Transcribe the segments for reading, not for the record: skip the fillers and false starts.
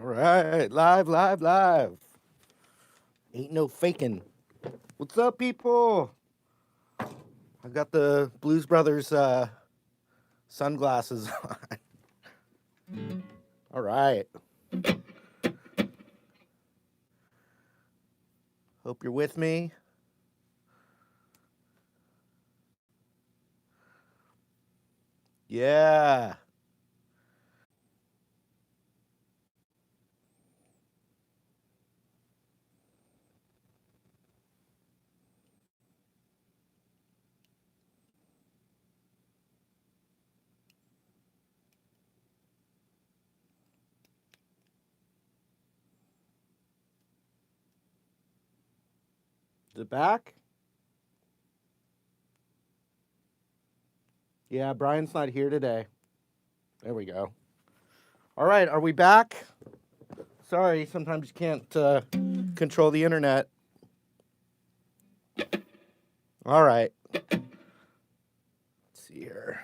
All right, live, live, live. Ain't no faking. What's up, people? I got the Blues Brothers sunglasses on. All right. Hope you're with me. Yeah. Is it back? Yeah, Brian's not here today. There we go. All right, are we back? Sorry, sometimes you can't control the internet. All right. Let's see here.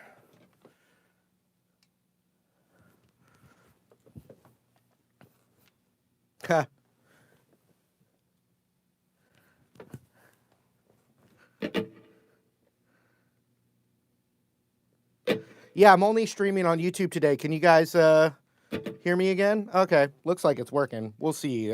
Yeah, I'm only streaming on YouTube today. Can you guys hear me again? Okay, looks like it's working. We'll see.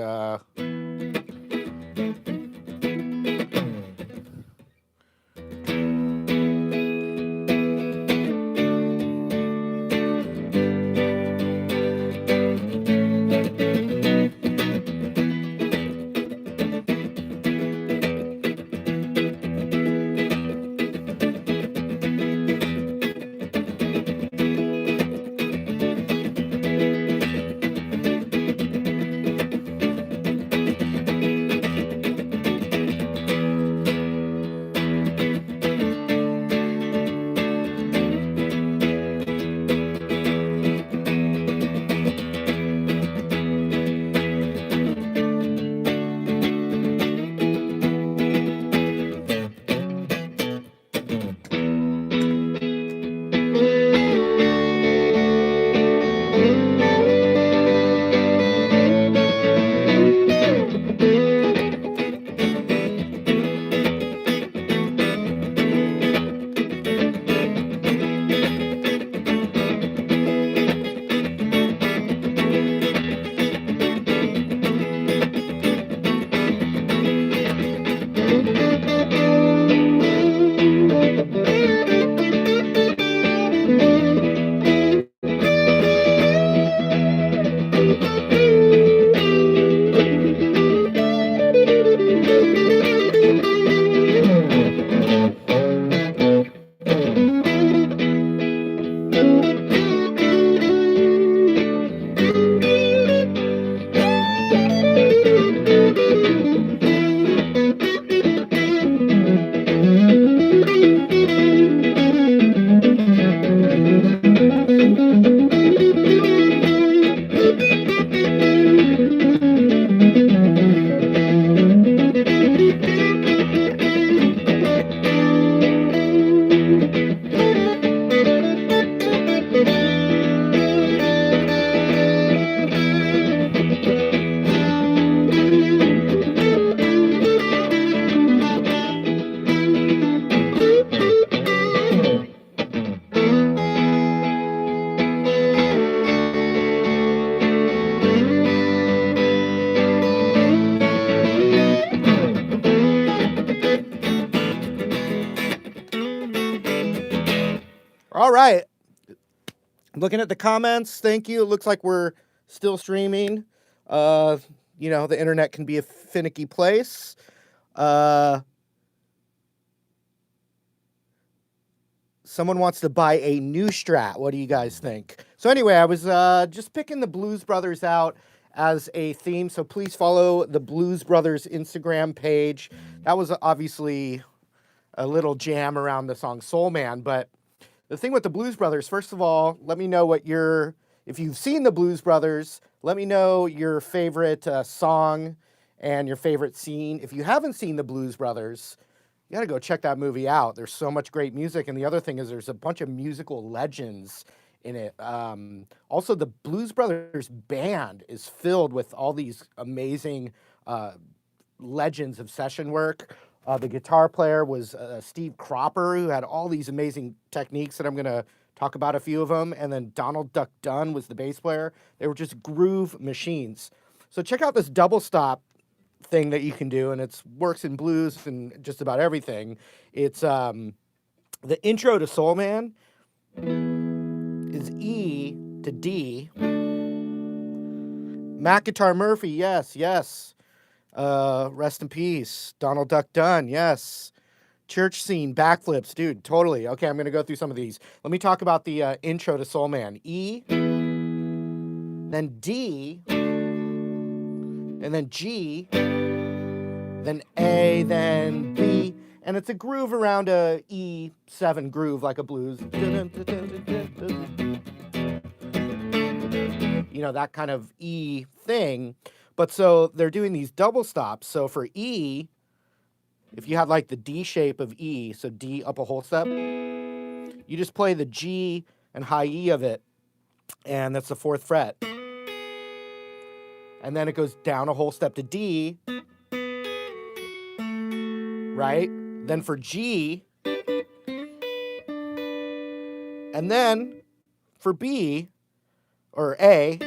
All right. Looking at the comments, thank you. It looks like we're still streaming. Uh, the internet can be a finicky place. Uh, Someone wants to buy a new Strat. What do you guys think? So anyway, I was just picking the Blues Brothers out as a theme. So please follow the Blues Brothers Instagram page. That was obviously a little jam around the song Soul Man. But the thing with the Blues Brothers, first of all, let me know if you've seen the Blues Brothers, let me know your favorite song and your favorite scene. If you haven't seen the Blues Brothers, you got to go check that movie out. There's so much great music. And the other thing is there's a bunch of musical legends in it. Also, the Blues Brothers band is filled with all these amazing legends of session work. The guitar player was Steve Cropper, who had all these amazing techniques that I'm going to talk about a few of them. And then Donald Duck Dunn was the bass player. They were just groove machines. So check out this double stop thing that you can do, and it works in blues and just about everything. It's the intro to Soul Man is E to D. Mac Guitar Murphy, yes. Rest in peace. Donald Duck Dunn, yes. Church scene, backflips, dude, totally. Okay, I'm going to go through some of these. Let me talk about the intro to Soul Man. E, then D, and then G, then A, then B, and it's a groove around a E7 groove, like a blues. You know, that kind of E thing. But so they're doing these double stops. So for E, if you had like the D shape of E, so D up a whole step, you just play the G and high E of it, and that's the 4th fret. And then it goes down a whole step to D, right? Then for G, and then for B, or A,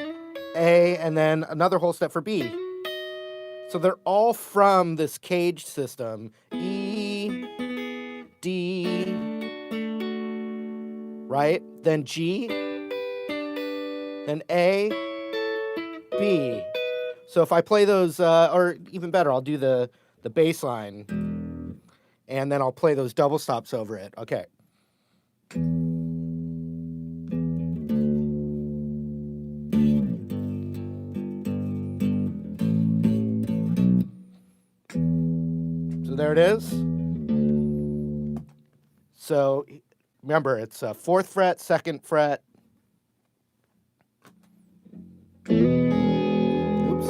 and then another whole step for B. So they're all from this cage system. E, D, right? Then G, then A, B. So if I play those, or even better, I'll do the bass line, and then I'll play those double stops over it. Okay. There it is. So remember, it's 4th fret, 2nd fret. Oops.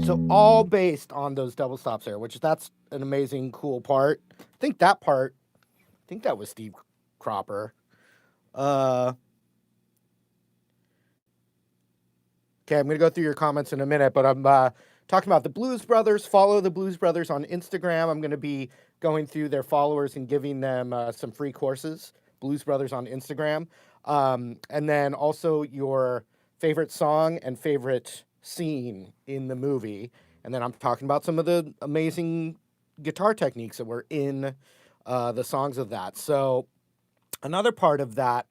So all based on those double stops there, which that's an amazing, cool part. I think that was Steve Cropper. Okay, I'm going to go through your comments in a minute, but I'm talking about the Blues Brothers. Follow the Blues Brothers on Instagram. I'm going to be going through their followers and giving them some free courses. Blues Brothers on Instagram. And then also your favorite song and favorite scene in the movie. And then I'm talking about some of the amazing guitar techniques that were in the songs of that. So another part of that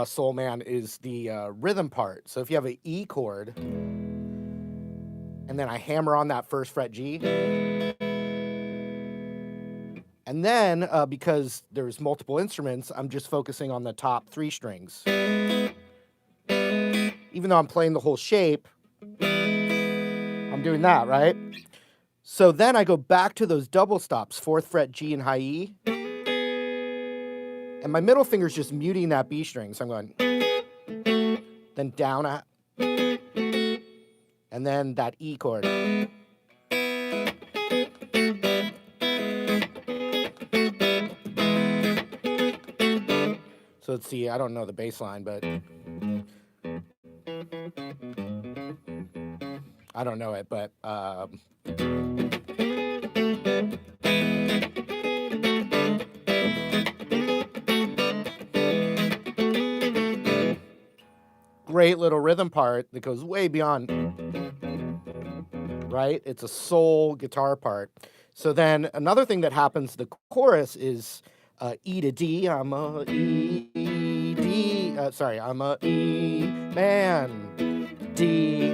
Soul Man is the rhythm part. So if you have an E chord, and then I hammer on that 1st fret G, and then because there's multiple instruments, I'm just focusing on the top 3 strings. Even though I'm playing the whole shape, I'm doing that, right? So then I go back to those double stops, 4th fret G and high E. And my middle finger's just muting that B string. So I'm going, then down, and then that E chord. So let's see, I don't know the bass line, but I don't know it, but great little rhythm part that goes way beyond, right? It's a soul guitar part. So then another thing that happens, the chorus is E to D. I'm a E, D. I'm a E man. D.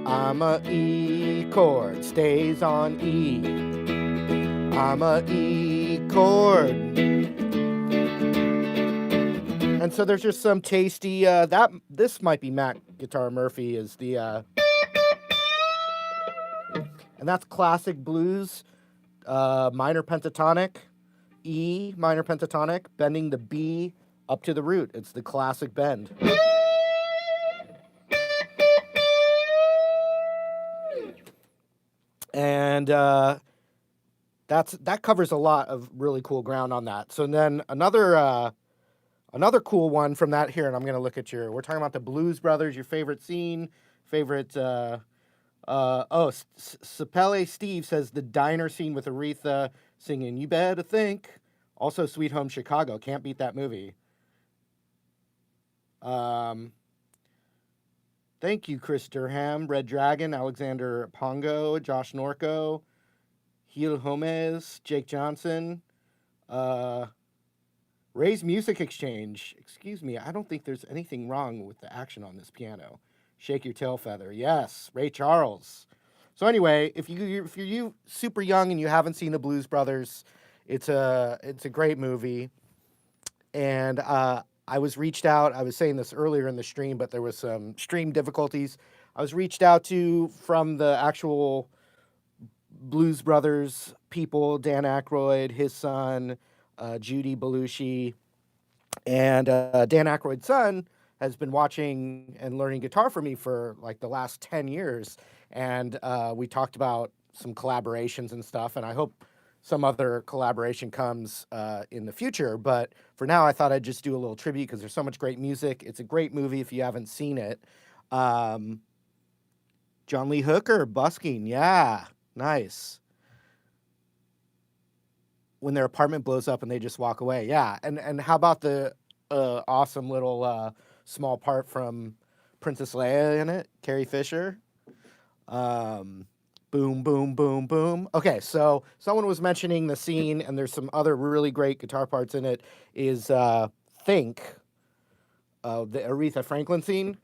I'm a E chord. Stays on E. I'm a E chord. And so there's just some tasty, this might be Mac Guitar Murphy is the, and that's classic blues, minor pentatonic, E minor pentatonic, bending the B up to the root. It's the classic bend. And that covers a lot of really cool ground on that. So then another cool one from that here, and I'm gonna look at we're talking about the Blues Brothers, your favorite scene, favorite Sapele Steve says the diner scene with Aretha singing "You Better Think." Also, Sweet Home Chicago, can't beat that movie. Thank you, Chris Durham, Red Dragon, Alexander Pongo, Josh Norco, Gil Gomez, Jake Johnson, Ray's Music Exchange. Excuse me, I don't think there's anything wrong with the action on this piano. Shake Your Tail Feather. Yes, Ray Charles. So anyway, if you're super young and you haven't seen the Blues Brothers, it's a great movie. And I was reached out. I was saying this earlier in the stream, but there was some stream difficulties. I was reached out to from the actual Blues Brothers people, Dan Aykroyd, his son, Judy Belushi, and Dan Aykroyd's son has been watching and learning guitar for me for like the last 10 years. And we talked about some collaborations and stuff, and I hope some other collaboration comes in the future. But for now, I thought I'd just do a little tribute because there's so much great music. It's a great movie if you haven't seen it. John Lee Hooker, busking. Yeah, nice. When their apartment blows up and they just walk away. Yeah, and how about the awesome little small part from Princess Leia in it, Carrie Fisher? Boom, boom, boom, boom. Okay, so someone was mentioning the scene, and there's some other really great guitar parts in it, is Think, the Aretha Franklin scene.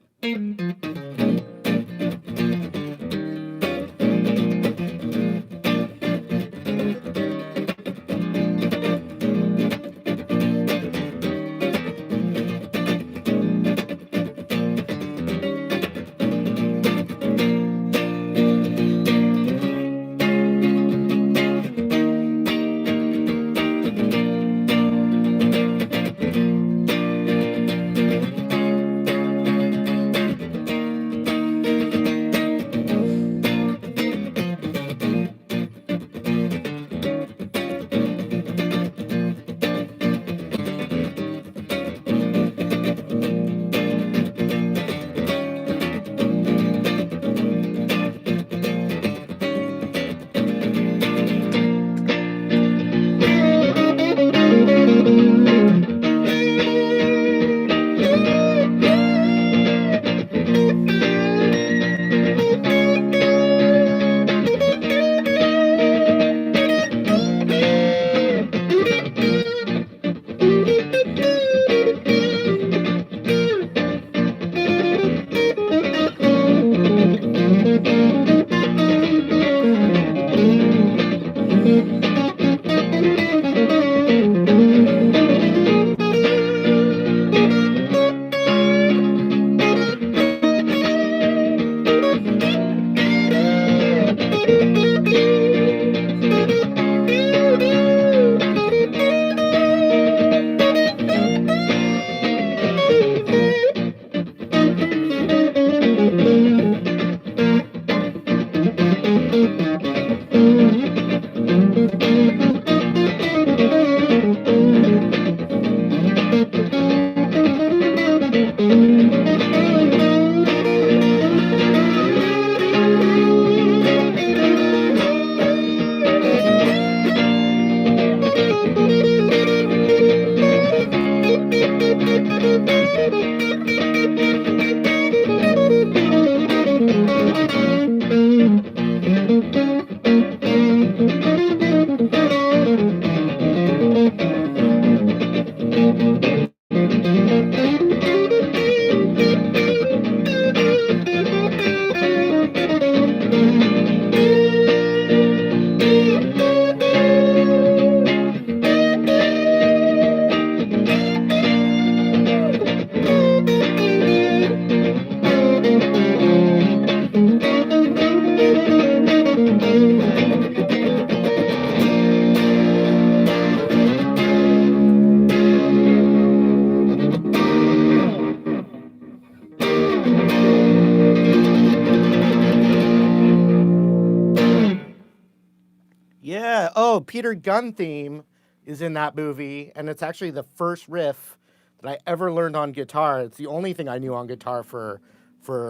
Oh, Peter Gunn theme is in that movie, and it's actually the first riff that I ever learned on guitar. It's the only thing I knew on guitar for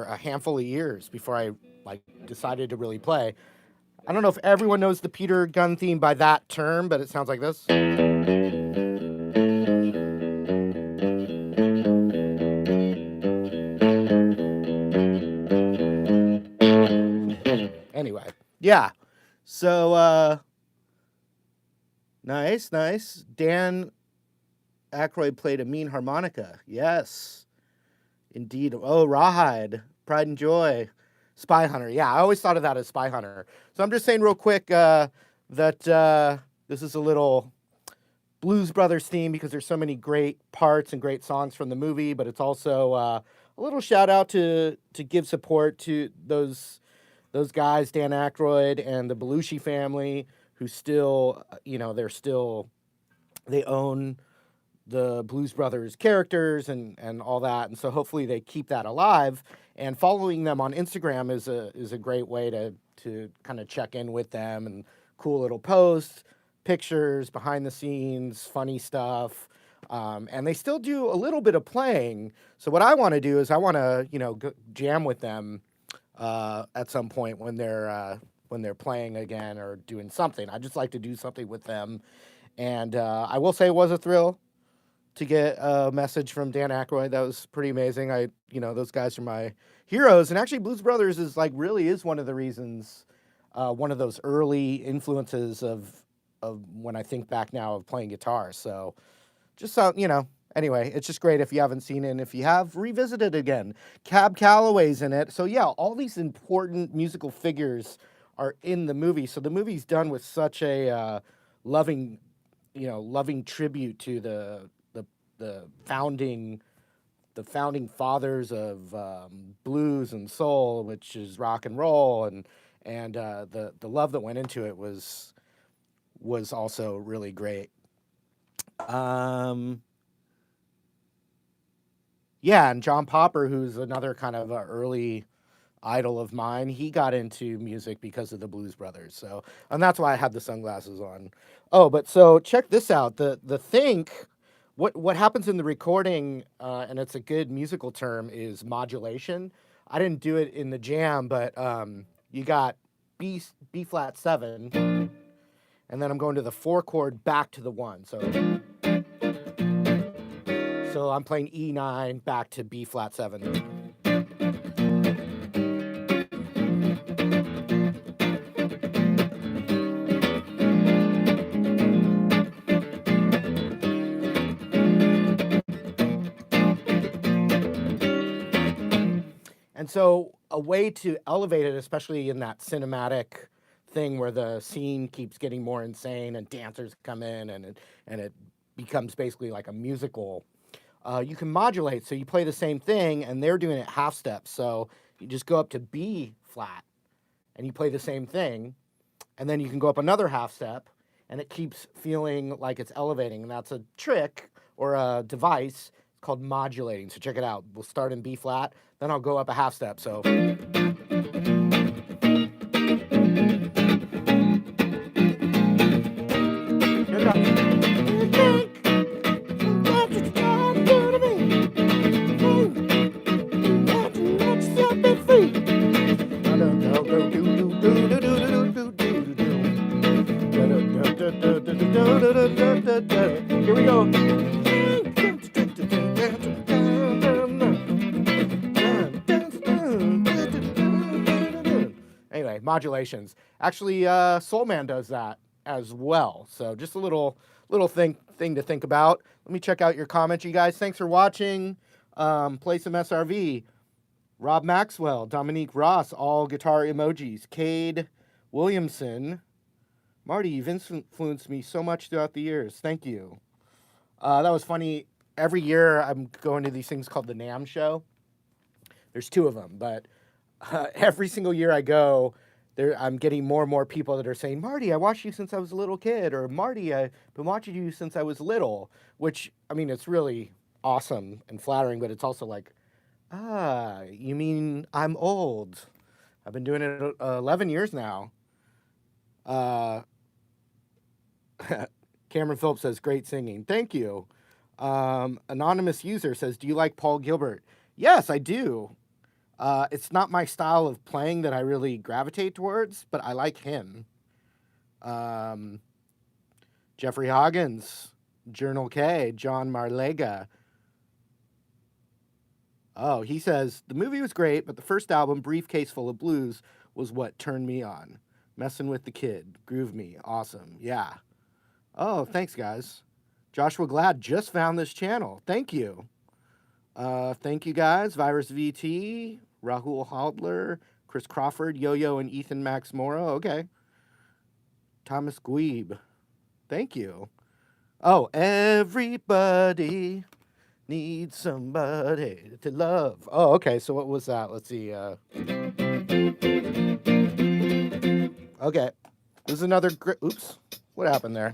a handful of years before I like decided to really play. I don't know if everyone knows the Peter Gunn theme by that term, but it sounds like this. Anyway, yeah. So nice, nice. Dan Aykroyd played a mean harmonica. Yes, indeed. Oh, Rawhide, Pride and Joy, Spy Hunter. Yeah, I always thought of that as Spy Hunter. So I'm just saying real quick that this is a little Blues Brothers theme because there's so many great parts and great songs from the movie, but it's also a little shout out to give support to those guys, Dan Aykroyd and the Belushi family, who still, they own the Blues Brothers characters and all that, and so hopefully they keep that alive. And following them on Instagram is a great way to kind of check in with them, and cool little posts, pictures, behind the scenes, funny stuff. And they still do a little bit of playing. So what I want to do is I want to go jam with them at some point when they're playing again or doing something. I just like to do something with them. And I will say it was a thrill to get a message from Dan Aykroyd. That was pretty amazing. Those guys are my heroes. And actually Blues Brothers is really one of the reasons, one of those early influences of when I think back now of playing guitar. So just, anyway, it's just great if you haven't seen it. And if you have, revisit it again. Cab Calloway's in it. So yeah, all these important musical figures are in the movie. So the movie's done with such a loving tribute to the founding fathers of blues and soul, which is rock and roll, and the love that went into it was also really great. Yeah, and John Popper, who's another kind of early idol of mine, he got into music because of the Blues Brothers. So, and that's why I had the sunglasses on. Oh, but so check this out. The think, what happens in the recording, and it's a good musical term, is modulation. I didn't do it in the jam, but you got B flat 7, and then I'm going to the 4 chord back to the 1. So I'm playing E9 back to B flat 7. And so a way to elevate it, especially in that cinematic thing where the scene keeps getting more insane and dancers come in and it becomes basically like a musical, you can modulate. So you play the same thing and they're doing it half steps. So you just go up to B flat and you play the same thing. And then you can go up another half step and it keeps feeling like it's elevating. And that's a trick or a device called modulating. So check it out. We'll start in B flat, then I'll go up a half step. So here we go. Anyway, modulations. Actually, Soul Man does that as well. So just a little thing to think about. Let me check out your comments, you guys. Thanks for watching. Play some SRV. Rob Maxwell, Dominique Ross, all guitar emojis. Cade Williamson. Marty, you've influenced me so much throughout the years. Thank you. That was funny. Every year I'm going to these things called the NAMM show. There's 2 of them, but every single year I go, I'm getting more and more people that are saying, Marty, I watched you since I was a little kid, or Marty, I've been watching you since I was little, which, I mean, it's really awesome and flattering, but it's also like, you mean I'm old. I've been doing it 11 years now. Cameron Phillips says, great singing. Thank you. Anonymous user says, do you like Paul Gilbert? Yes, I do. It's not my style of playing that I really gravitate towards, but I like him. Jeffrey Hoggins, Journal K, John Marlega. Oh, he says, the movie was great, but the first album, Briefcase Full of Blues, was what turned me on. Messing with the Kid, Groove Me, awesome, yeah. Oh, thanks, guys. Joshua Glad just found this channel. Thank you. Thank you, guys. Virus VT, Rahul Hodler, Chris Crawford, Yo-Yo, and Ethan Max Moro. Okay. Thomas Guib. Thank you. Oh, everybody needs somebody to love. Oh, okay. So what was that? Let's see. Okay. This is another... Oops. What happened there?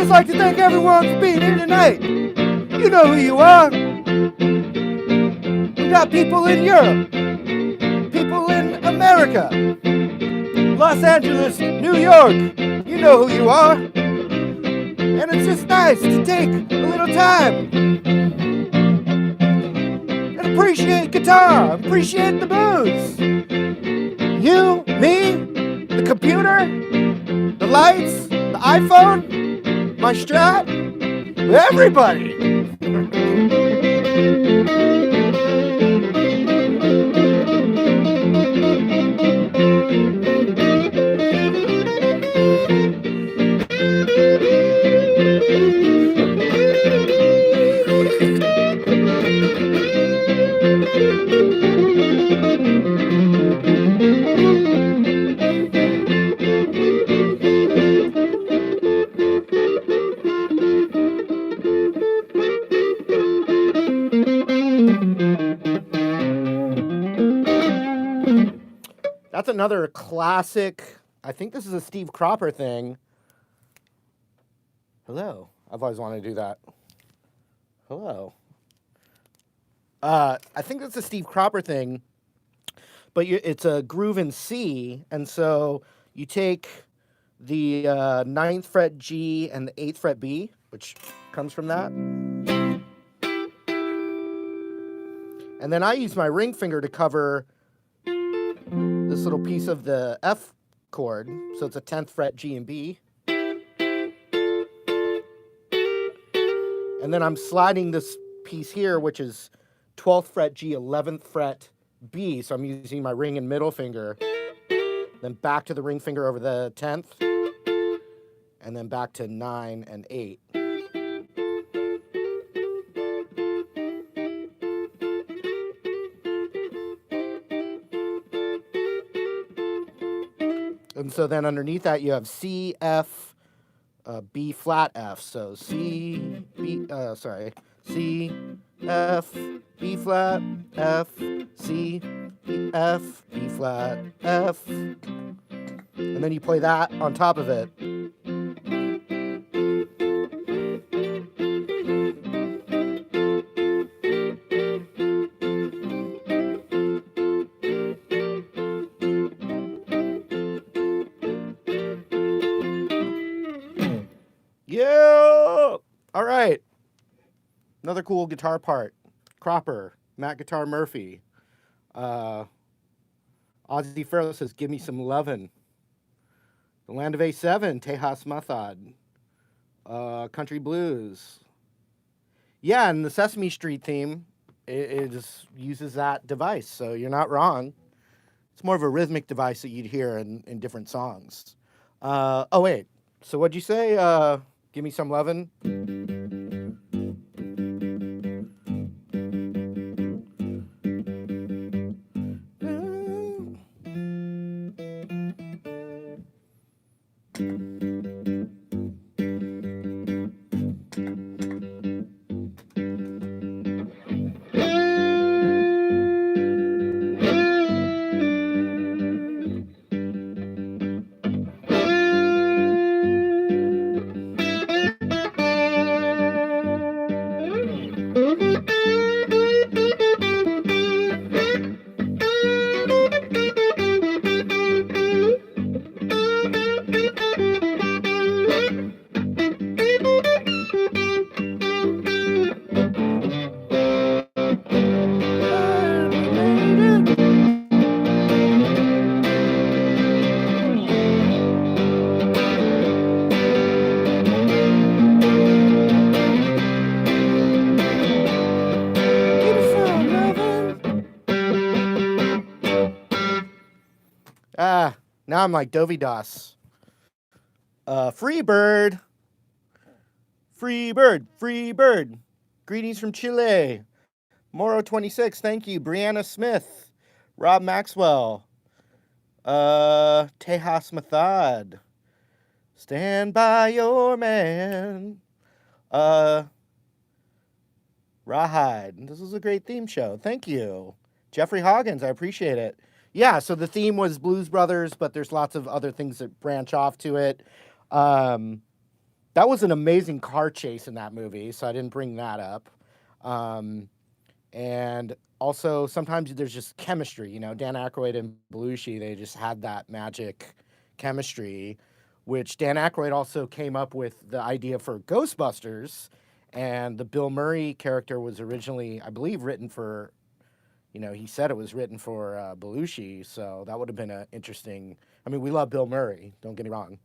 Like to thank everyone for being here tonight. You know who you are. We got people in Europe, people in America, Los Angeles, New York. You know who you are. And it's just nice to take a little time and appreciate guitar, appreciate the blues. You, me, the computer, the lights, the iPhone, my Strat, everybody. That's another classic. I think this is a Steve Cropper thing. Hello. I've always wanted to do that. Hello. I think that's a Steve Cropper thing, but it's a groove in C, and so you take the 9th fret G and the 8th fret B, which comes from that. And then I use my ring finger to cover this little piece of the F chord, so it's a 10th fret G and B. And then I'm sliding this piece here, which is 12th fret G, 11th fret B, so I'm using my ring and middle finger. Then back to the ring finger over the 10th, and then back to 9 and 8. And so then underneath that you have C, F, B flat F. So C, F, B flat, F, C, F, B flat, F. And then you play that on top of it. Yeah. All right. Another cool guitar part. Cropper, Matt Guitar Murphy. Uh, Ozzy Farrell says, "Give me some lovin'." The Land of A7, Tejas Mathad. Country Blues. Yeah, and the Sesame Street theme, it just uses that device, so you're not wrong. It's more of a rhythmic device that you'd hear in different songs. Oh, wait. So what'd you say? Give me some lovin'? Now I'm like Dovey Das. Free bird. Free bird. Free bird. Greetings from Chile. Moro26, thank you. Brianna Smith. Rob Maxwell. Tejas Mathad. Stand by your man. Rawhide. This was a great theme show. Thank you. Jeffrey Hoggins, I appreciate it. Yeah, so the theme was Blues Brothers, but there's lots of other things that branch off to it. That was an amazing car chase in that movie, so I didn't bring that up. And also, sometimes there's just chemistry. You know, Dan Aykroyd and Belushi, they just had that magic chemistry, which Dan Aykroyd also came up with the idea for Ghostbusters. And the Bill Murray character was originally, I believe, written for, you know, he said it was written for Belushi. So that would have been an interesting, I mean, we love Bill Murray, don't get me wrong.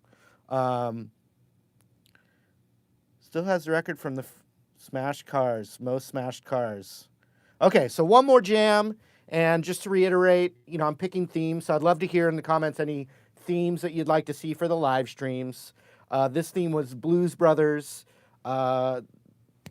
Still has the record from the smashed cars, most smashed cars. Okay, so one more jam. And just to reiterate, you know, I'm picking themes. So I'd love to hear in the comments any themes that you'd like to see for the live streams. This theme was Blues Brothers.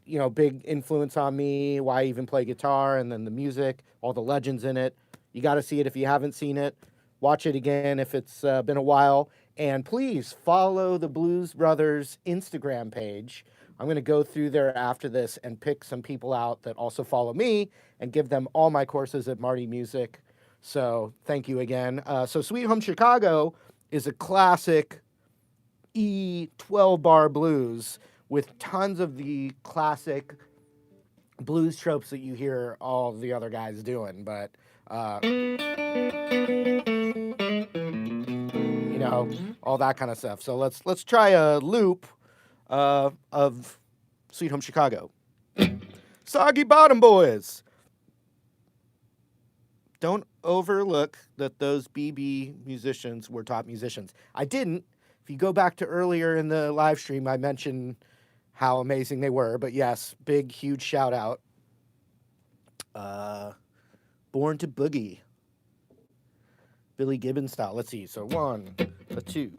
You know, big influence on me, why I even play guitar, and then the music, all the legends in it. You got to see it if you haven't seen it. Watch it again if it's been a while. And please follow the Blues Brothers Instagram page. I'm going to go through there after this and pick some people out that also follow me and give them all my courses at Marty Music. So thank you again. So Sweet Home Chicago is a classic E12 bar blues with tons of the classic blues tropes that you hear all the other guys doing, but you know, all that kind of stuff. So let's try a loop of Sweet Home Chicago. Soggy Bottom Boys. Don't overlook that those BB musicians were top musicians. I didn't. If you go back to earlier in the live stream, I mentioned how amazing they were. But yes, big, huge shout out. Born to Boogie. Billy Gibbons style. Let's see. So 1, 2,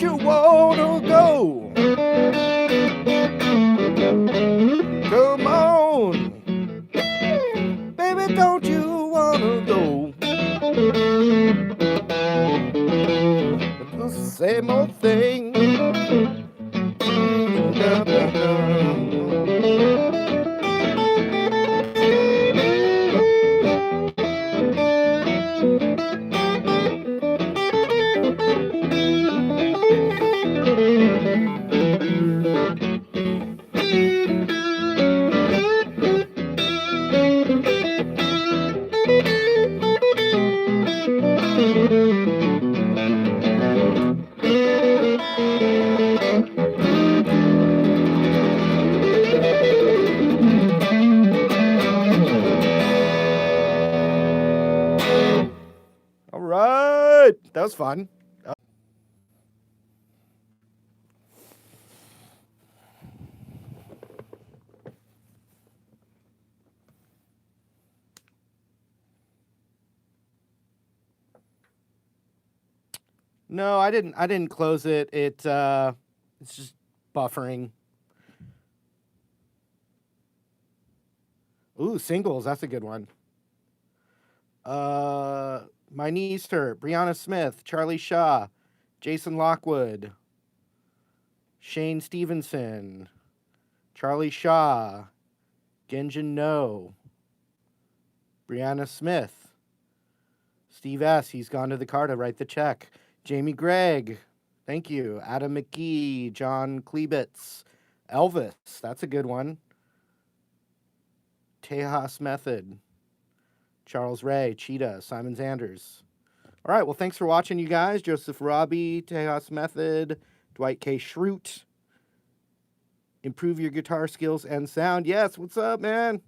you wanna go? Come on, baby, don't you wanna go? The same old thing. All right, that was fun. No, I didn't close it. It's just buffering. Ooh, singles, that's a good one. My Knees Hurt, Brianna Smith, Charlie Shaw, Jason Lockwood, Shane Stevenson, Charlie Shaw, Genjin No, Brianna Smith, Steve S. He's gone to the car to write the check. Jamie Gregg, thank you. Adam McGee, John Klebitz, Elvis, that's a good one. Tejas Method, Charles Ray, Cheetah, Simon Sanders. All right, well, thanks for watching, you guys. Joseph Robbie, Tejas Method, Dwight K. Schrute. Improve your guitar skills and sound. Yes, what's up, man?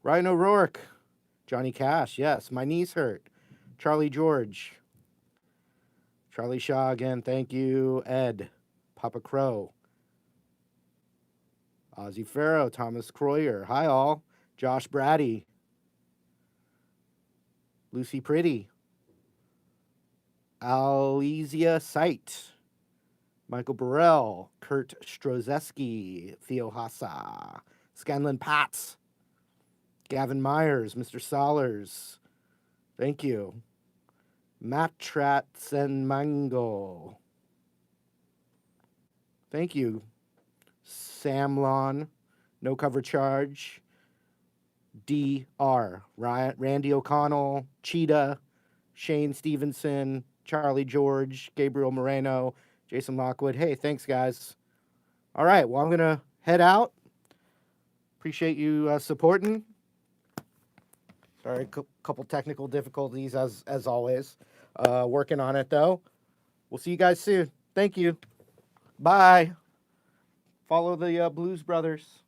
Ryan O'Rourke, Johnny Cash, yes. My Knees Hurt, Charlie George, Charlie Shaw again, thank you. Ed, Papa Crow, Ozzy Farrow, Thomas Croyer, hi all. Josh Brady, Lucy Pretty, Alesia Sight, Michael Burrell, Kurt Strozeski, Theo Hassa, Scanlon Patz, Gavin Myers, Mr. Solers, thank you. Matratsenmango, thank you. Samlon, No Cover Charge, DR, Randy O'Connell, Cheetah, Shane Stevenson, Charlie George, Gabriel Moreno, Jason Lockwood. Hey, thanks, guys. All right, well, I'm going to head out. Appreciate you supporting. Sorry, a couple technical difficulties, as always. Working on it, though. We'll see you guys soon. Thank you. Bye. Follow the Blues Brothers.